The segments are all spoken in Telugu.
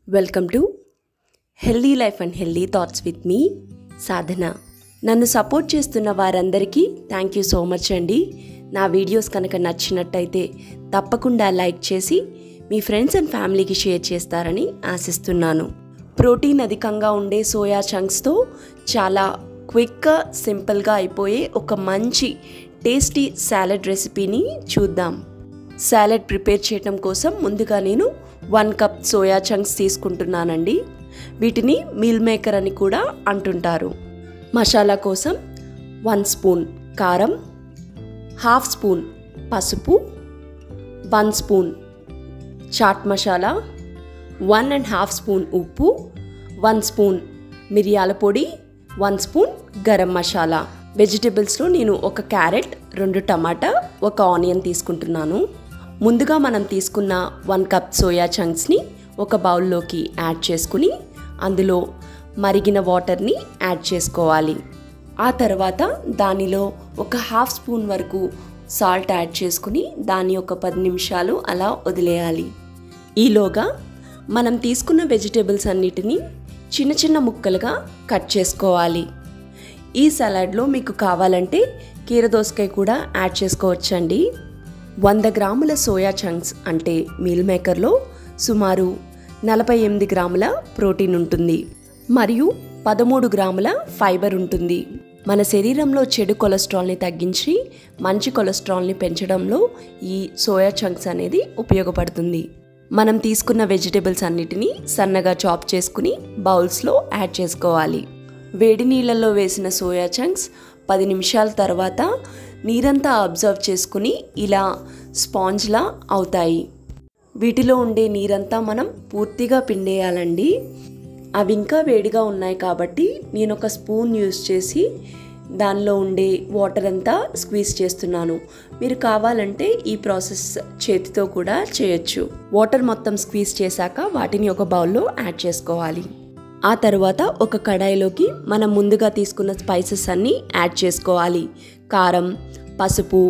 Welcome to healthy life and healthy thoughts with me Sadhana. నన్ను సపోర్ట్ చేస్తున్న వారందరికీ థ్యాంక్ యూ సో మచ్ అండి. నా వీడియోస్ కనుక నచ్చినట్టయితే తప్పకుండా లైక్ చేసి మీ ఫ్రెండ్స్ అండ్ ఫ్యామిలీకి షేర్ చేస్తారని ఆశిస్తున్నాను. ప్రోటీన్ అధికంగా ఉండే సోయా చంక్స్తో చాలా క్విక్గా సింపుల్గా అయిపోయే ఒక మంచి టేస్టీ సాలెడ్ రెసిపీని చూద్దాం. సాలెడ్ ప్రిపేర్ చేయడం కోసం ముందుగా నేను 1 కప్ సోయా చంక్స్ తీసుకుంటున్నానండి. వీటిని మీల్ మేకర్ అని కూడా అంటుంటారు. మసాలా కోసం 1 స్పూన్ కారం, 1/2 స్పూన్ పసుపు, 1 స్పూన్ చాట్ మసాలా, 1.5 స్పూన్ ఉప్పు, 1 స్పూన్ మిరియాల పొడి, 1 స్పూన్ గరం మసాలా. వెజిటేబుల్స్లో నేను 1 క్యారెట్, 2 టమాటా, 1 ఆనియన్ తీసుకుంటున్నాను. ముందుగా మనం తీసుకున్న 1 కప్ సోయా చంక్స్ని ఒక బౌల్లోకి యాడ్ చేసుకుని అందులో మరిగిన వాటర్ని యాడ్ చేసుకోవాలి. ఆ తర్వాత దానిలో 1/2 స్పూన్ వరకు సాల్ట్ యాడ్ చేసుకుని దాన్ని ఒక 10 నిమిషాలు అలా వదిలేయాలి. ఈలోగా మనం తీసుకున్న వెజిటేబుల్స్ అన్నిటినీ చిన్న చిన్న ముక్కలుగా కట్ చేసుకోవాలి. ఈ సలాడ్లో మీకు కావాలంటే కీరదోసకాయ కూడా యాడ్ చేసుకోవచ్చండి. 100 గ్రాముల సోయా చంక్స్ అంటే మీల్ మేకర్లో సుమారు 48 గ్రాముల ప్రోటీన్ ఉంటుంది మరియు 13 గ్రాముల ఫైబర్ ఉంటుంది. మన శరీరంలో చెడు కొలెస్ట్రాల్ని తగ్గించి మంచి కొలెస్ట్రాల్ని పెంచడంలో ఈ సోయా చంక్స్ అనేది ఉపయోగపడుతుంది. మనం తీసుకున్న వెజిటేబుల్స్ అన్నిటినీ సన్నగా చాప్ చేసుకుని బౌల్స్లో యాడ్ చేసుకోవాలి. వేడి నీళ్ళల్లో వేసిన సోయా చంక్స్ 10 నిమిషాల తర్వాత నీరంతా అబ్జర్వ్ చేసుకుని ఇలా స్పాంజ్లా అవుతాయి. వీటిలో ఉండే నీరంతా మనం పూర్తిగా పిండేయాలండి. అవి ఇంకా వేడిగా ఉన్నాయి కాబట్టి నేను ఒక స్పూన్ యూస్ చేసి దానిలో ఉండే వాటర్ అంతా స్క్వీజ్ చేస్తున్నాను. మీరు కావాలంటే ఈ ప్రాసెస్ చేతితో కూడా చేయొచ్చు. వాటర్ మొత్తం స్క్వీజ్ చేశాక వాటిని ఒక బౌల్లో యాడ్ చేసుకోవాలి. ఆ తర్వాత ఒక కడాయిలోకి మనం ముందుగా తీసుకున్న స్పైసెస్ అన్నీ యాడ్ చేసుకోవాలి. కారం, పసుపు,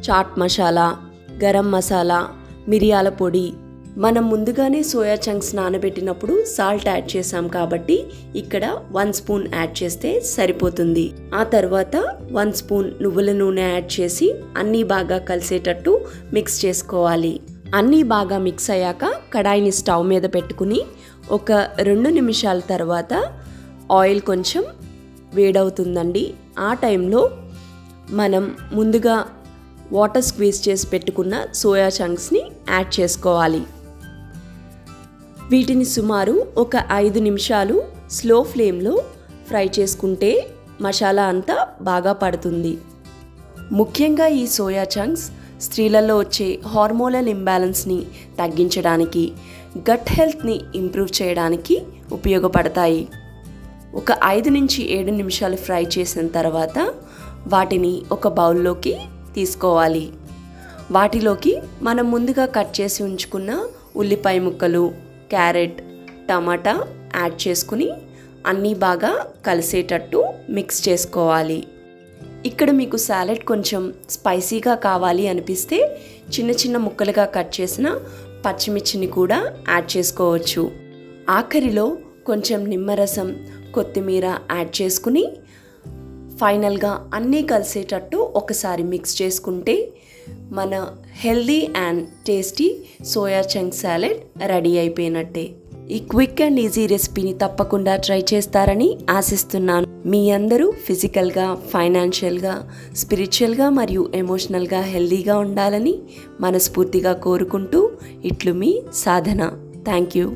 చాట్ మసాలా, గరం మసాలా, మిరియాల పొడి. మనం ముందుగానే సోయా చంక్స్ నానబెట్టినప్పుడు సాల్ట్ యాడ్ చేసాం కాబట్టి ఇక్కడ 1 స్పూన్ యాడ్ చేస్తే సరిపోతుంది. ఆ తర్వాత 1 స్పూన్ నువ్వుల నూనె యాడ్ చేసి అన్నీ బాగా కలిసేటట్టు మిక్స్ చేసుకోవాలి. అన్నీ బాగా మిక్స్ అయ్యాక కడాయిని స్టవ్ మీద పెట్టుకుని ఒక 2 నిమిషాల తర్వాత ఆయిల్ కొంచెం వేడవుతుందండి. ఆ టైంలో మనం ముందుగా వాటర్ స్క్వీజ్ చేసి పెట్టుకున్న సోయా చంక్స్ని యాడ్ చేసుకోవాలి. వీటిని సుమారు ఒక 5 నిమిషాలు స్లో ఫ్లేమ్లో ఫ్రై చేసుకుంటే మసాలా అంతా బాగా పడుతుంది. ముఖ్యంగా ఈ సోయా చంక్స్ స్త్రీలలో వచ్చే హార్మోనల్ ఇంబ్యాలెన్స్ని తగ్గించడానికి, గట్ హెల్త్ని ఇంప్రూవ్ చేయడానికి ఉపయోగపడతాయి. ఒక 5 నుంచి 7 నిమిషాలు ఫ్రై చేసిన తర్వాత వాటిని ఒక బౌల్లోకి తీసుకోవాలి. వాటిలోకి మనం ముందుగా కట్ చేసి ఉంచుకున్న ఉల్లిపాయ ముక్కలు, క్యారెట్, టమాటా యాడ్ చేసుకుని అన్నీ బాగా కలిసేటట్టు మిక్స్ చేసుకోవాలి. ఇక్కడ మీకు సాలెడ్ కొంచెం స్పైసీగా కావాలి అనిపిస్తే చిన్న చిన్న ముక్కలుగా కట్ చేసిన పచ్చిమిర్చిని కూడా యాడ్ చేసుకోవచ్చు. ఆఖరిలో కొంచెం నిమ్మరసం, కొత్తిమీర యాడ్ చేసుకుని ఫైనల్గా అన్నీ కలిసేటట్టు ఒకసారి మిక్స్ చేసుకుంటే మన healthy and tasty soya chunk salad ready అయిపోయినట్టే. ఈ క్విక్ అండ్ ఈజీ రెసిపీని తప్పకుండా ట్రై చేస్తారని ఆశిస్తున్నాను. మీ అందరూ ఫిజికల్గా, ఫైనాన్షియల్గా, స్పిరిచువల్గా మరియు ఎమోషనల్గా హెల్దీగా ఉండాలని మనస్ఫూర్తిగా కోరుకుంటూ ఇట్లు మీ సాధన. Thank you.